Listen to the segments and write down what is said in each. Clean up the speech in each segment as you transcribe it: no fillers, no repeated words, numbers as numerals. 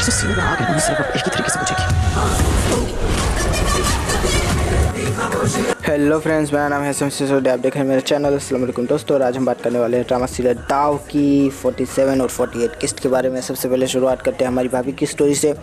से सीधा आगे नहीं सिर्फ एक ही तरीके से पूछेगी। हेलो फ्रेंड्स, मेरा नाम है सिसोदिया, आप देख रहे हैं मेरे चैनल। अस्सलाम वालेकुम दोस्तों। और आज हम बात करने वाले हैं ड्रामा सीरियल दाव की 47 और 48 किस्त के बारे में। सबसे पहले शुरुआत करते हैं हमारी भाभी की स्टोरी से।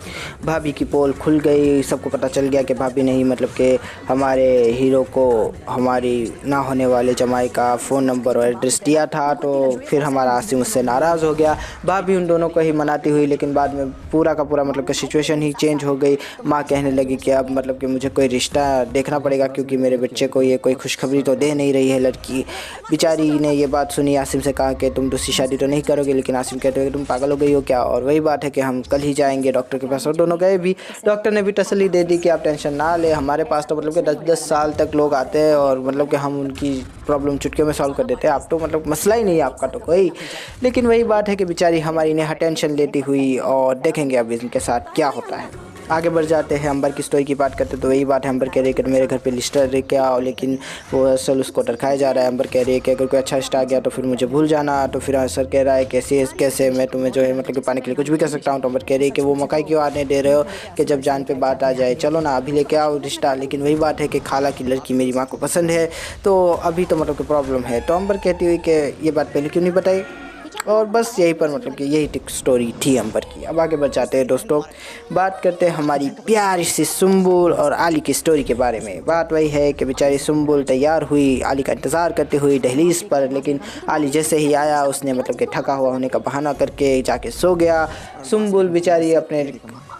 भाभी की पोल खुल गई, सबको पता चल गया कि भाभी ने ही मतलब कि हमारे हीरो को हमारी ना होने वाले जमाई का फ़ोन नंबर और एड्रेस दिया था। तो फिर हमारा आसिम उससे नाराज़ हो गया। भाभी उन दोनों को ही मनाती हुई, लेकिन बाद में पूरा का पूरा मतलब कि सिचुएशन ही चेंज हो गई। माँ कहने लगी कि अब मतलब कि मुझे कोई रिश्ता देखना पड़ेगा, क्योंकि मेरे बच्चे को ये कोई खुशखबरी तो दे नहीं रही है लड़की। बेचारी ने ये बात सुनी, आसिम से कहा कि तुम दूसरी शादी तो नहीं करोगे, लेकिन आसिम कहते हो कि तुम पागल हो गई हो क्या। और वही बात है कि हम कल ही जाएंगे डॉक्टर के पास। और दोनों गए भी। डॉक्टर ने भी तसल्ली दे दी कि आप टेंशन ना ले, हमारे पास तो मतलब कि 10-10 साल तक लोग आते हैं और मतलब कि हम उनकी प्रॉब्लम चुटकियों में सॉल्व कर देते हैं। आप तो मतलब मसला ही नहीं है आपका तो कोई। लेकिन वही बात है कि बेचारी हमारी नेहा टेंशन लेती हुई, और देखेंगे अब इनके साथ क्या होता है। आगे बढ़ जाते हैं, अंबर की स्टोरी की बात करते तो वही बात है। अंबर कह रही है कि मेरे घर पे लिस्टर लेके आओ, लेकिन वो असल उसको टरखाया जा रहा है। अंबर कह रही है कि अगर कोई अच्छा रिश्ता आ गया तो फिर मुझे भूल जाना। तो फिर सर कह रहा है कैसे मैं तुम्हें जो है मतलब कि पाने के लिए कुछ भी कर सकता हूँ। तो अंबर कह रही है कि वो मौका क्यों आने दे रहे हो कि जब जान पे बात आ जाए, चलो ना अभी लेके आओ रिश्ता। लेकिन वही बात है कि खाला की लड़की मेरी माँ को पसंद है, तो अभी तो मतलब कि प्रॉब्लम है। तो अंबर कहती हुई कि ये बात पहले क्यों नहीं बताई। और बस यहीं पर मतलब कि यही स्टोरी थी अंबर की। अब आगे बढ़ जाते हैं दोस्तों, बात करते हैं हमारी प्यारी सी सुम्बुल और आली की स्टोरी के बारे में। बात वही है कि बेचारी सुम्बुल तैयार हुई आली का इंतज़ार करते हुए दहलीज पर, लेकिन आली जैसे ही आया उसने मतलब कि थका हुआ होने का बहाना करके जाके सो गया। सुम्बुल बेचारी अपने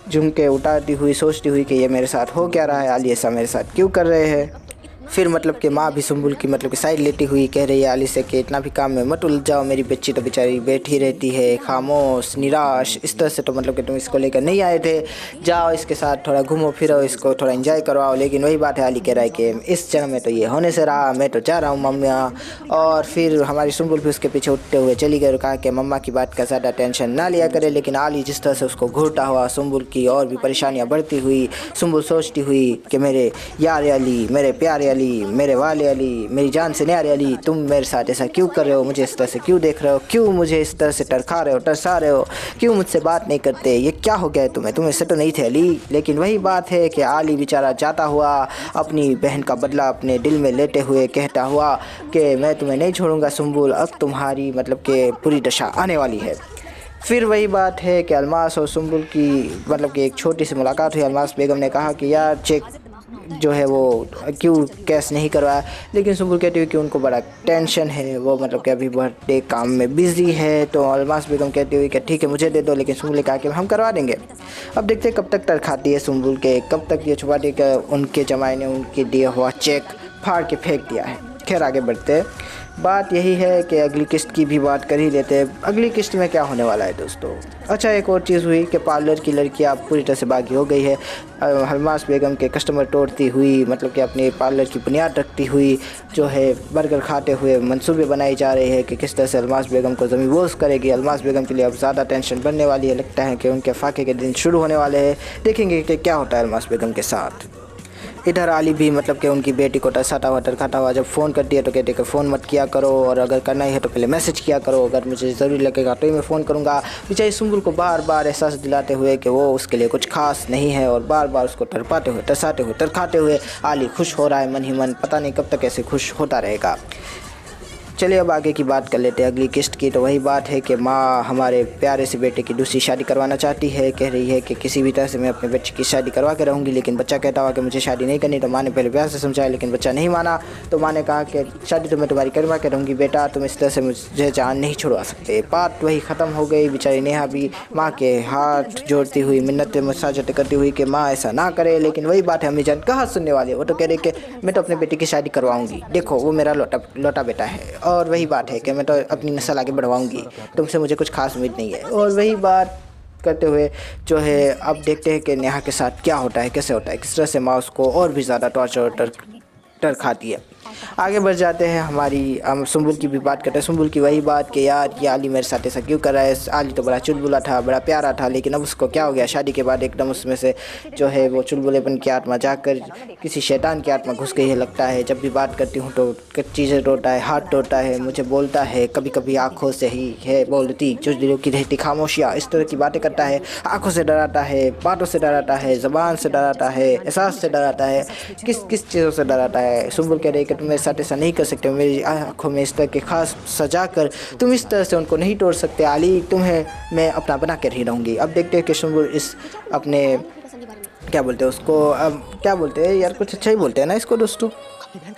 झुमके उतारती हुई सोचती हुई कि ये मेरे साथ हो क्या रहा है, आली ऐसा मेरे साथ क्यों कर रहे हैं। फिर मतलब कि माँ भी सुम्बुल की मतलब कि साइड लेती हुई कह रही है आली से कि इतना भी काम में मत उलझ जाओ, मेरी बच्ची तो बेचारी बैठी रहती है खामोश निराश। इस तरह से तो मतलब कि तुम इसको लेकर नहीं आए थे, जाओ इसके साथ थोड़ा घूमो फिरो, इसको थोड़ा एंजॉय करवाओ। लेकिन वही बात है, आली कह रहा है कि इस जन्म में तो ये होने से रहा, मैं तो जा रहा हूँ मम्मा। और फिर हमारी सुम्बुल भी उसके पीछे उठते हुए चली गई और कहा कि मम्मा की बात का ज़्यादा टेंशन ना लिया करे। लेकिन आली जिस तरह से उसको घूरता हुआ, सुम्बुल की और भी परेशानियाँ बढ़ती हुई, सुम्बुल सोचती हुई कि मेरे यार अली, मेरे प्यारे अली, मेरे वाले अली, मेरी जान से न्यारे अली, तुम मेरे साथ ऐसा क्यों कर रहे हो, मुझे इस तरह से क्यों देख रहे हो, क्यों मुझे इस तरह से टरखा रहे हो, तरसा रहे हो, क्यों मुझसे बात नहीं करते, ये क्या हो गया है तुम्हें से तो नहीं थे अली। लेकिन वही बात है कि आली बेचारा जाता हुआ अपनी बहन का बदला अपने दिल में लेते हुए कहता हुआ कि मैं तुम्हें नहीं छोड़ूंगा सुम्बुल, अब तुम्हारी मतलब कि पूरी दशा आने वाली है। फिर वही बात है कि अलमास और सुम्बुल की मतलब कि एक छोटी सी मुलाकात हुई। अलमास बेगम ने कहा कि यार चेक जो है वो क्यों कैश नहीं करवाया, लेकिन सुम्बुल कहती हुई कि उनको बड़ा टेंशन है, वो मतलब कि अभी बर्थडे काम में बिज़ी है। तो अलमास बेगम कहती हुई कि ठीक है मुझे दे दो, लेकिन सुम्बुल ने कहा कि हम करवा देंगे। अब देखते हैं कब तक तरखाती है सुम्बुल के, कब तक ये छुपा दी कि उनके जमाई ने उनके दिया हुआ चेक फाड़ के फेंक दिया है। खैर आगे बढ़ते हैं, बात यही है कि अगली किस्त की भी बात कर ही लेते हैं। अगली किस्त में क्या होने वाला है दोस्तों। अच्छा, एक और चीज़ हुई कि पार्लर की लड़कियां पूरी तरह से बागी हो गई है। अलमास बेगम के कस्टमर तोड़ती हुई मतलब कि अपने पार्लर की बुनियाद रखती हुई जो है बर्गर खाते हुए मंसूबे बनाई जा रहे हैं कि किस तरह से अलमास बेगम को ज़मीन बोझ करेगी। अलमास बेगम के लिए अब ज़्यादा टेंशन बनने वाली है। लगता है कि उनके फाके के दिन शुरू होने वाले हैं। देखेंगे कि क्या होता है अलमास बेगम के साथ। इधर आली भी मतलब कि उनकी बेटी को तरसाता हुआ तरखाता हुआ जब फ़ोन करती है तो कहती है कि फ़ोन मत किया करो, और अगर करना ही है तो पहले मैसेज किया करो, अगर मुझे ज़रूरी लगेगा तो ही मैं फ़ोन करूँगा। बेचारी सुम्बुल को बार बार एहसास दिलाते हुए कि वो उसके लिए कुछ खास नहीं है, और बार बार उसको तरपाते हुए तरसाते हुए तरखाते हुए आली खुश हो रहा है मन ही मन। पता नहीं कब तक ऐसे खुश होता रहेगा। चलिए अब आगे की बात कर लेते हैं अगली किस्त की। तो वही बात है कि माँ हमारे प्यारे से बेटे की दूसरी शादी करवाना चाहती है। कह रही है कि किसी भी तरह से मैं अपने बच्चे की शादी करवा के रहूँगी, लेकिन बच्चा कहता हुआ कि मुझे शादी नहीं करनी। तो माँ ने पहले प्यार से समझाया, लेकिन बच्चा नहीं माना। तो माँ ने कहा कि शादी तो मैं तुम्हारी करवा के रहूँगी बेटा, तुम इस तरह से मुझे जान नहीं छुड़वा सकते। बात वही ख़त्म हो गई। बेचारी नेहा भी माँ के हाथ जोड़ती हुई मिन्नतें मुसाजतें करती हुई कि माँ ऐसा ना करे। लेकिन वही बात है, अम्मी जान कहाँ सुनने वाले। वो तो कह रही कि मैं तो अपने बेटे की शादी करवाऊँगी, देखो वो मेरा लौटा बेटा है। और वही बात है कि मैं तो अपनी नस्ल आगे बढ़वाऊंगी, तुमसे मुझे कुछ खास उम्मीद नहीं है। और वही बात करते हुए जो है अब देखते हैं कि नेहा के साथ क्या होता है, कैसे होता है, किस तरह से माँ उसको और भी ज़्यादा टॉर्चर और डर खाती है। आगे बढ़ जाते हैं, हमारी हम सुंबुल की भी बात करते हैं। सुंबुल की वही बात कि यार ये आली मेरे साथ ऐसा क्यों कर रहा है। आली तो बड़ा चुलबुला था, बड़ा प्यारा था, लेकिन अब उसको क्या हो गया, शादी के बाद एकदम उसमें से जो है वो चुलबुलेपन की आत्मा जाकर किसी शैतान की आत्मा घुस गई है लगता है। जब भी बात करती हूँ तो चीज़ें तोड़ता है, हाथ तोड़ता है, मुझे बोलता है, कभी कभी आंखों से ही है बोलती जो दिलों की रहती खामोशियाँ, इस तरह की बातें करता है। आंखों से डराता है, बातों से डराता है, ज़बान से डराता है, एहसास से डराता है, किस किस चीज़ों से डराता है। सुंबुल कह रही है कि तुम मेरे साथ ऐसा नहीं कर सकते, मेरी आंखों में इस तरह के खास सजा कर तुम इस तरह से उनको नहीं तोड़ सकते आली, तुम्हें मैं अपना बना कर ही रहूँगी। अब देखते हैं कि सुंबुल इस अपने क्या बोलते हैं उसको, अब क्या बोलते हैं यार, कुछ अच्छा ही बोलते हैं ना इसको दोस्तों।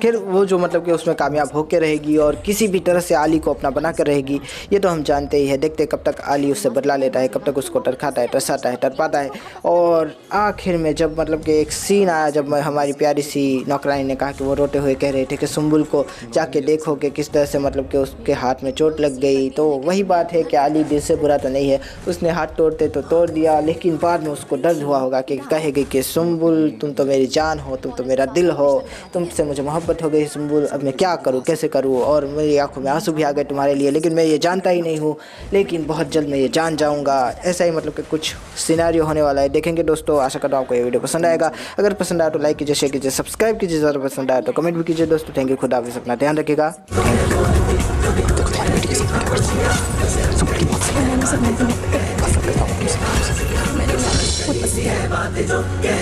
फिर वो जो मतलब कि उसमें कामयाब होकर रहेगी और किसी भी तरह से आली को अपना बना कर रहेगी, ये तो हम जानते ही है। देखते कब तक आली उससे बदला लेता है, कब तक उसको टरखाता है, तरसाता है, तरपाता है। और आखिर में जब मतलब कि एक सीन आया जब हमारी प्यारी सी नौकरानी ने कहा कि वो रोते हुए कह रहे थे कि सुंबुल को जाके देखो कि किस तरह से मतलब कि उसके हाथ में चोट लग गई। तो वही बात है कि आली दिल से बुरा तो नहीं है, उसने हाथ तोड़ते तो तोड़ दिया, लेकिन बाद में उसको दर्द हुआ होगा कि कहेगी कि सुंबुल तुम तो मेरी जान हो, तुम तो मेरा दिल हो, तुमसे मुझे मोहब्बत हो गई सुंबुल, अब मैं क्या करूँ, कैसे करूँ, और मेरी आंखों में आंसू भी आ गए तुम्हारे लिए, लेकिन मैं ये जानता ही नहीं हूँ, लेकिन बहुत जल्द मैं ये जान जाऊँगा। ऐसा ही मतलब कि कुछ सिनेरियो होने वाला है, देखेंगे दोस्तों। आशा करता हूँ आपको ये वीडियो पसंद आएगा। अगर पसंद आया तो लाइक कीजिए, शेयर कीजिए, सब्सक्राइब कीजिए, ज़्यादा पसंद आया तो कमेंट भी कीजिए दोस्तों। थैंक यू, खुदा हाफिज़, अपना ध्यान रखिएगा। देखो तुम्हारी बेटी कैसे प्यार करती है, सुंबुल की बहुत सही है। मैंने बहुत पसंद है।